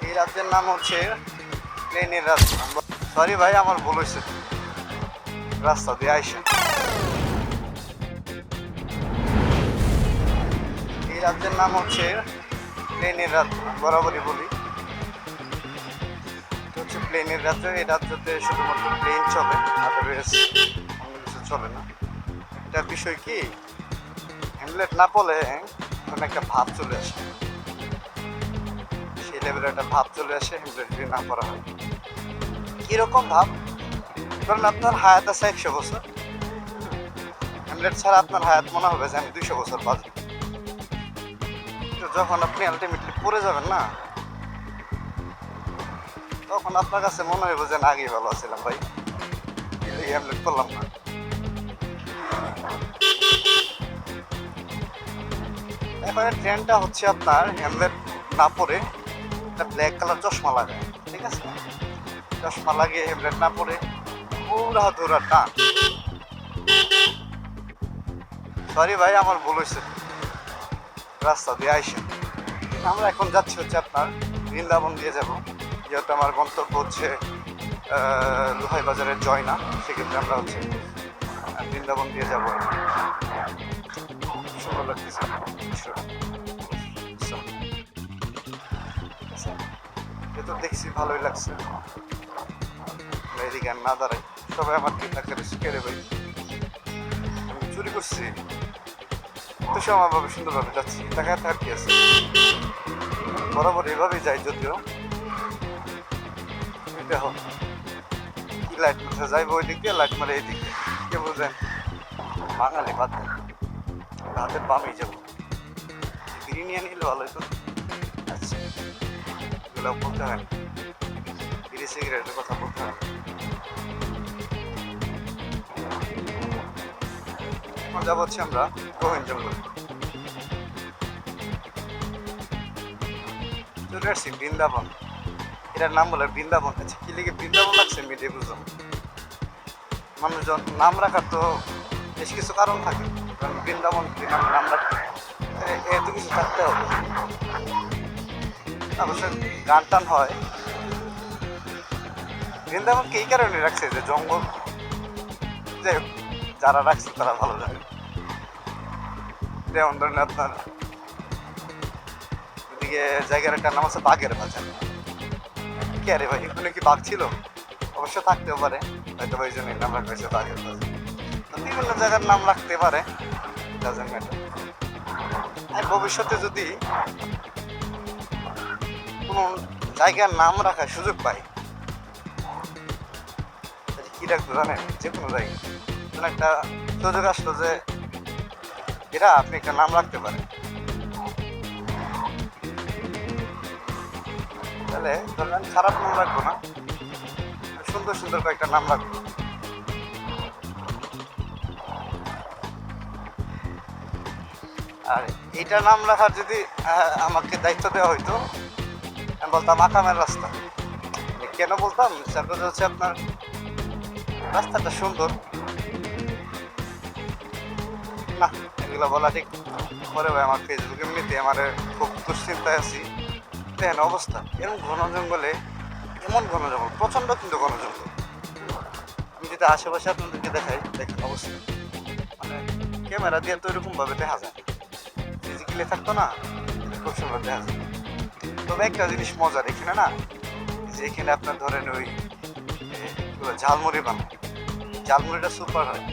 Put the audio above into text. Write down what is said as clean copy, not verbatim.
এই রাজ্যের নাম হচ্ছে প্লেনের রাস্তা। সরি ভাই, আমার ভুল হয়েছে। রাস্তা দিয়ে আইসা এই রাজ্যের নাম হচ্ছে প্লেনের রাজ্য। বরাবরই বলি হচ্ছে প্লেনের রাজ্য। এই রাজ্যতে শুধুমাত্র প্লেন চলে, আদারওয়াইজ অন্য কিছু চলে না। একটা বিষয় কি, হ্যামলেট না পড়লে কোনো একটা ভাব চলে আসে, সেই লেভেলের একটা ভাব চলে আসে হ্যামলেট যদি না পড়া হয়। কীরকম ভাব? ধরেন আপনার হায়াত আছে 100 বছর, হ্যামলেট ছাড়া আপনার হায়াত মনে হবে যে আমি 200 বছর বাঁচব। কিন্তু যখন আপনি আলটিমেটলি পড়ে যাবেন না, তখন আপনার কাছে মনে হইব যে না, আগেই ভালো আছিলাম ভাই, এই হ্যামলেট করলাম না। এখন ট্রেনটা হচ্ছে আপনার হ্যামলেট না পরে একটা ব্ল্যাক কালার চশমা লাগায়, ঠিক আছে? চশমা লাগিয়ে হ্যামলেট না পরে পুরা ধরা টান। সরি ভাই, আমার ভুল হয়েছে। রাস্তা দিয়ে আইসা আমরা এখন যাচ্ছি হচ্ছে আপনার বৃন্দাবন দিয়ে যাব, যেহেতু আমার গন্তব্য হচ্ছে লোহাই বাজারের জয়না। সেক্ষেত্রে আমরা হচ্ছে বৃন্দাবন দিয়ে যাব। সুন্দর লাগতেছে, যেহেতু দেখছি ভালোই লাগছে। এদিকে না দাঁড়াই, সবাই আমার কি থাকে শিখে ভাই, আমি চুরি করছি তো সমানভাবে সুন্দরভাবে যাচ্ছি। দেখায় থাকার কি আছে, বরাবর এভাবেই যাই। যদিও দেখো কি লাইট মারতে যাইবো ওই দিক দিয়ে, লাইট মারে এই দিক দিয়ে, কে বুঝেন? বাঙালি বাদ দেন, হাতের বামেই যাবো। বিরিয়ানি নিলে ভালো হতো। আচ্ছা, এগুলো বলতে হয় না, বিড়ি সিগারেটের কথা বলতে হয়। এখন যাবো হচ্ছে আমরা গহীন জঙ্গল। চলে আসছি বৃন্দাবন। এটার নাম বলে বৃন্দাবন। আচ্ছা, কি লিখে বৃন্দাবন লাগছে মিডিয়ে বুঝলাম। মানুষজন নাম রাখার তো বেশ কিছু কারণ থাকে, কারণ বৃন্দাবন নাম রাখতে এত কিছু থাকতে হবে। অবশ্য গান টান হয়। বৃন্দাবনকে এই কারণে রাখছে যে জঙ্গল, যে যারা রাখছে তারা ভালো জানে। যেমন ধরেন আপনার ওদিকে জায়গার একটা নাম আছে বাঘের বাজার। কে আরে ভাই, এখানে কি বাঘ ছিল? অবশ্য থাকতেও পারে, হয়তো ওই জন্যই নাম রাখা হয়েছে বাঘের বাজার। বিভিন্ন জায়গার নাম রাখতে পারে, ডাজন্ট ম্যাটার। আর ভবিষ্যতে যদি কোনো জায়গার নাম রাখার সুযোগ পাই, কি রাখবো জানেন? যে কোনো জায়গায় কোনো একটা সুযোগ আসলো যে এরা আপনি একটা নাম রাখতে পারেন, তাহলে ধরেন খারাপ নাম রাখবো না, সুন্দর সুন্দর কয়েকটা নাম রাখবো। আর এইটা নাম রাখার যদি আমাকে দায়িত্ব দেওয়া হইতো, আমি বলতাম আকামের রাস্তা। কেন বলতাম? সেটা হচ্ছে আপনার রাস্তাটা সুন্দর না, এগুলো বলা ঠিক পরে ভাই আমার ফেসবুক এমনিতে আমার খুব দুশ্চিন্তায় আছি। দেখেন অবস্থা, এরকম ঘন জঙ্গলে, এমন ঘন জঙ্গল, প্রচণ্ড কিন্তু ঘন জঙ্গল। আমি যদি আশেপাশে আপনাদেরকে দেখাই, দেখেন অবস্থা, মানে ক্যামেরা দিয়ে তো এরকমভাবে দেখা যায়, ফিজিক্যালি থাকতো না, খুব সুন্দর দেখা যায়। তবে একটা জিনিস মজার এখানে না, যে এখানে আপনার ধরেন ওই ঝালমুড়ি বানায়, ঝালমুড়িটা সুপার হয়।